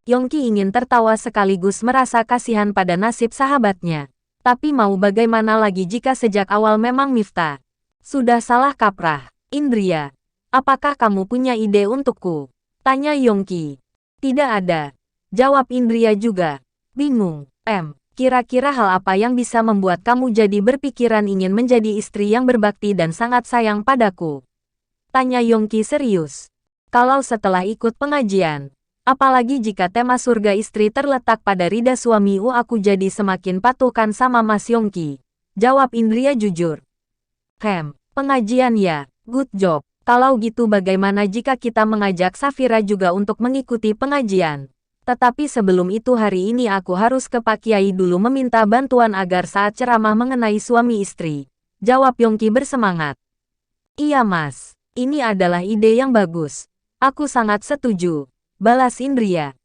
Yongki ingin tertawa sekaligus merasa kasihan pada nasib sahabatnya. Tapi mau bagaimana lagi jika sejak awal memang Miftah sudah salah kaprah. Indria, apakah kamu punya ide untukku? Tanya Yongki. Tidak ada. Jawab Indria juga. Bingung. Kira-kira hal apa yang bisa membuat kamu jadi berpikiran ingin menjadi istri yang berbakti dan sangat sayang padaku? Tanya Yongki serius. Kalau setelah ikut pengajian, apalagi jika tema surga istri terletak pada rida suamiku, aku jadi semakin patuhkan sama Mas Yongki. Jawab Indria jujur. Pengajian ya, good job. Kalau gitu bagaimana jika kita mengajak Safira juga untuk mengikuti pengajian? Tetapi sebelum itu hari ini aku harus ke Pak Kiai dulu meminta bantuan agar saat ceramah mengenai suami istri. Jawab Yongki bersemangat. Iya Mas, ini adalah ide yang bagus. Aku sangat setuju. Balas Indria.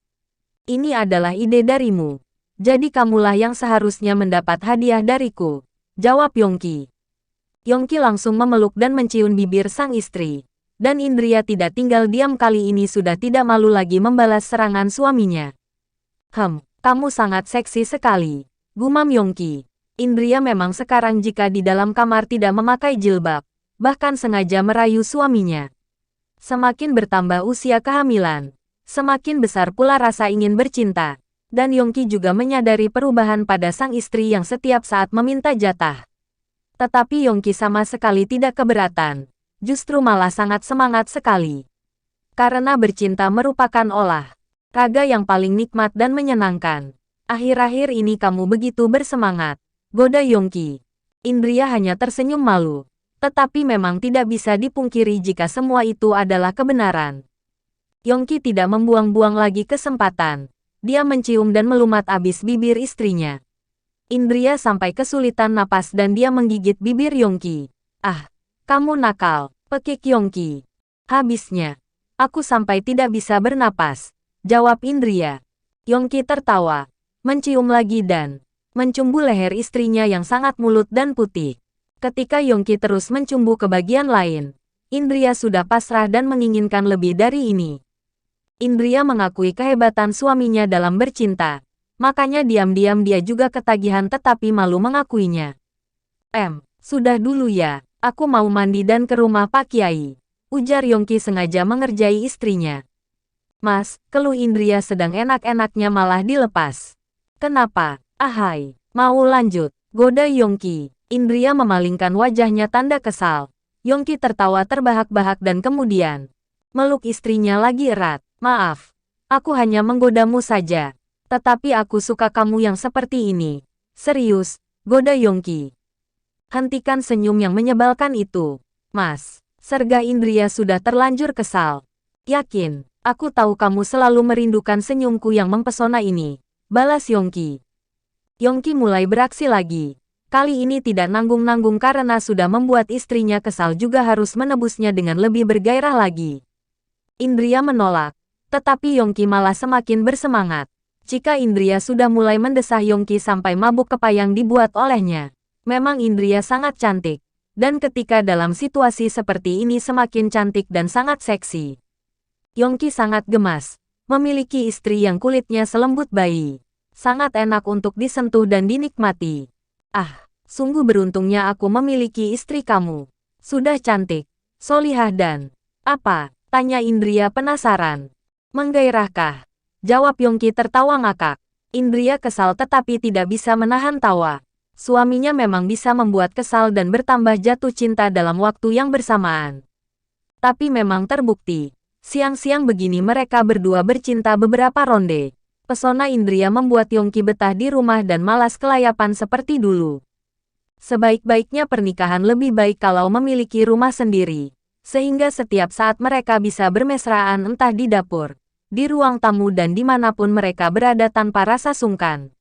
Ini adalah ide darimu. Jadi kamulah yang seharusnya mendapat hadiah dariku. Jawab Yongki. Yongki langsung memeluk dan mencium bibir sang istri. Dan Indria tidak tinggal diam, kali ini sudah tidak malu lagi membalas serangan suaminya. Kamu sangat seksi sekali. Gumam Yongki. Indria memang sekarang jika di dalam kamar tidak memakai jilbab, bahkan sengaja merayu suaminya. Semakin bertambah usia kehamilan, semakin besar pula rasa ingin bercinta. Dan Yongki juga menyadari perubahan pada sang istri yang setiap saat meminta jatah. Tetapi Yongki sama sekali tidak keberatan, justru malah sangat semangat sekali. Karena bercinta merupakan olahraga yang paling nikmat dan menyenangkan. Akhir-akhir ini kamu begitu bersemangat, goda Yongki. Indria hanya tersenyum malu, tetapi memang tidak bisa dipungkiri jika semua itu adalah kebenaran. Yongki tidak membuang-buang lagi kesempatan. Dia mencium dan melumat abis bibir istrinya. Indria sampai kesulitan napas dan dia menggigit bibir Yongki. Kamu nakal, pekik Yongki. Habisnya, aku sampai tidak bisa bernapas. Jawab Indria. Yongki tertawa, mencium lagi dan mencumbu leher istrinya yang sangat mulut dan putih. Ketika Yongki terus mencumbu ke bagian lain, Indria sudah pasrah dan menginginkan lebih dari ini. Indria mengakui kehebatan suaminya dalam bercinta. Makanya diam-diam dia juga ketagihan tetapi malu mengakuinya. Sudah dulu ya, aku mau mandi dan ke rumah Pak Kiai. Ujar Yongki sengaja mengerjai istrinya. Mas, keluh Indria sedang enak-enaknya malah dilepas. Kenapa? Ahai, mau lanjut, goda Yongki. Indria memalingkan wajahnya tanda kesal. Yongki tertawa terbahak-bahak dan kemudian meluk istrinya lagi erat. Maaf, aku hanya menggodamu saja. Tetapi aku suka kamu yang seperti ini. Serius, goda Yongki. Hentikan senyum yang menyebalkan itu. Mas, serga Indria sudah terlanjur kesal. Yakin, aku tahu kamu selalu merindukan senyumku yang mempesona ini. Balas Yongki. Yongki mulai beraksi lagi. Kali ini tidak nanggung-nanggung karena sudah membuat istrinya kesal juga harus menebusnya dengan lebih bergairah lagi. Indria menolak, tetapi Yongki malah semakin bersemangat. Jika Indria sudah mulai mendesah Yongki sampai mabuk kepayang dibuat olehnya. Memang Indria sangat cantik. Dan ketika dalam situasi seperti ini semakin cantik dan sangat seksi. Yongki sangat gemas. Memiliki istri yang kulitnya selembut bayi. Sangat enak untuk disentuh dan dinikmati. Sungguh beruntungnya aku memiliki istri kamu. Sudah cantik, solihah dan... Apa? Tanya Indria penasaran. Menggairahkah? Jawab Yongki tertawa ngakak. Indria kesal tetapi tidak bisa menahan tawa. Suaminya memang bisa membuat kesal dan bertambah jatuh cinta dalam waktu yang bersamaan. Tapi memang terbukti, siang-siang begini mereka berdua bercinta beberapa ronde. Pesona Indria membuat Yongki betah di rumah dan malas kelayapan seperti dulu. Sebaik-baiknya pernikahan lebih baik kalau memiliki rumah sendiri. Sehingga setiap saat mereka bisa bermesraan entah di dapur, di ruang tamu dan dimanapun mereka berada tanpa rasa sungkan.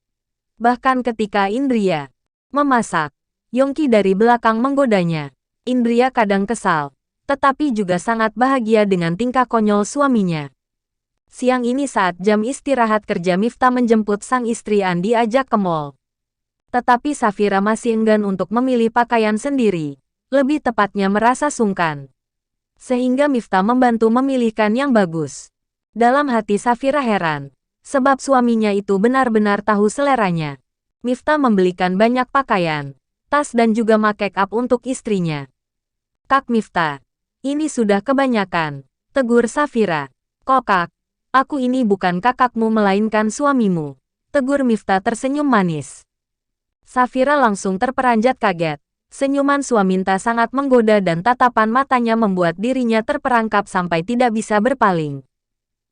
Bahkan ketika Indria memasak, Yongki dari belakang menggodanya. Indria kadang kesal, tetapi juga sangat bahagia dengan tingkah konyol suaminya. Siang ini saat jam istirahat kerja Miftah menjemput sang istri Andi ajak ke mall. Tetapi Safira masih enggan untuk memilih pakaian sendiri, lebih tepatnya merasa sungkan. Sehingga Miftah membantu memilihkan yang bagus. Dalam hati Safira heran, Sebab suaminya itu benar-benar tahu seleranya. Miftah membelikan banyak pakaian, tas dan juga make up untuk istrinya. Kak Miftah, ini sudah kebanyakan, tegur Safira. Kokak, aku ini bukan kakakmu melainkan suamimu, tegur Miftah tersenyum manis. Safira langsung terperanjat kaget. Senyuman Suaminta sangat menggoda dan tatapan matanya membuat dirinya terperangkap sampai tidak bisa berpaling.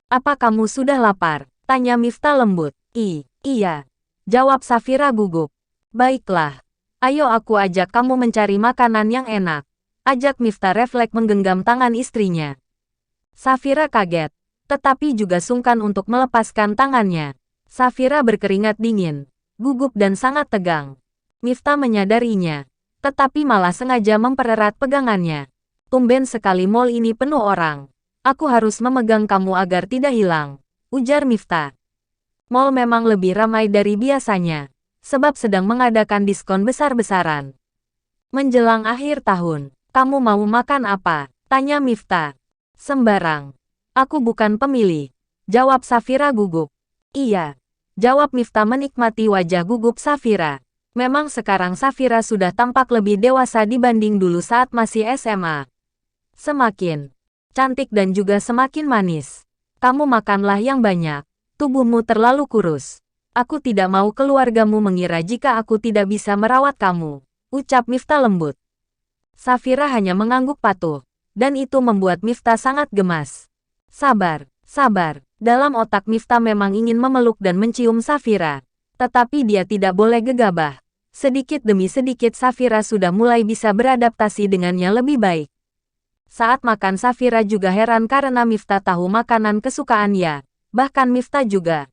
Apa kamu sudah lapar? Tanya Miftah lembut. Iya. Jawab Safira gugup. Baiklah. Ayo aku ajak kamu mencari makanan yang enak. Ajak Miftah refleks menggenggam tangan istrinya. Safira kaget, tetapi juga sungkan untuk melepaskan tangannya. Safira berkeringat dingin, gugup dan sangat tegang. Miftah menyadarinya, tetapi malah sengaja mempererat pegangannya. Tumben sekali mall ini penuh orang. Aku harus memegang kamu agar tidak hilang, ujar Miftah. Mall memang lebih ramai dari biasanya, sebab sedang mengadakan diskon besar-besaran. Menjelang akhir tahun, kamu mau makan apa? Tanya Miftah. Sembarang. Aku bukan pemilih, jawab Safira gugup. Iya, jawab Miftah menikmati wajah gugup Safira. Memang sekarang Safira sudah tampak lebih dewasa dibanding dulu saat masih SMA. Semakin cantik dan juga semakin manis. Kamu makanlah yang banyak. Tubuhmu terlalu kurus. Aku tidak mau keluargamu mengira jika aku tidak bisa merawat kamu, ucap Miftah lembut. Safira hanya mengangguk patuh, dan itu membuat Miftah sangat gemas. Sabar. Dalam otak Miftah memang ingin memeluk dan mencium Safira, tetapi dia tidak boleh gegabah. Sedikit demi sedikit Safira sudah mulai bisa beradaptasi dengannya lebih baik. Saat makan Safira juga heran karena Miftah tahu makanan kesukaannya. Bahkan Miftah juga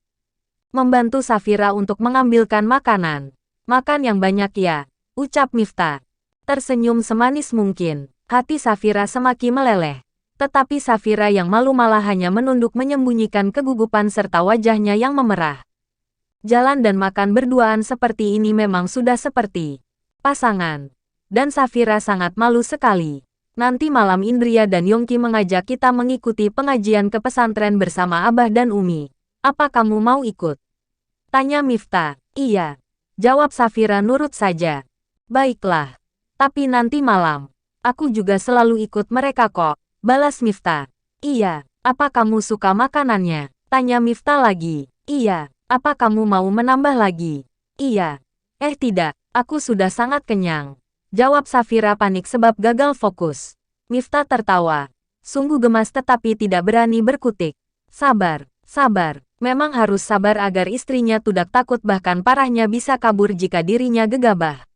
membantu Safira untuk mengambilkan makanan. Makan yang banyak ya, ucap Miftah. Tersenyum semanis mungkin. Hati Safira semakin meleleh. Tetapi Safira yang malu malah hanya menunduk menyembunyikan kegugupan serta wajahnya yang memerah. Jalan dan makan berduaan seperti ini memang sudah seperti pasangan. Dan Safira sangat malu sekali. Nanti malam Indria dan Yongki mengajak kita mengikuti pengajian ke pesantren bersama Abah dan Umi. Apa kamu mau ikut? Tanya Miftah. Iya. Jawab Safira nurut saja. Baiklah. Tapi nanti malam, aku juga selalu ikut mereka kok. Balas Miftah. Iya. Apa kamu suka makanannya? Tanya Miftah lagi. Iya. Apa kamu mau menambah lagi? Iya. Tidak. Aku sudah sangat kenyang. Jawab Safira panik sebab gagal fokus. Miftah tertawa. Sungguh gemas tetapi tidak berani berkutik. Sabar. Memang harus sabar agar istrinya tidak takut bahkan parahnya bisa kabur jika dirinya gegabah.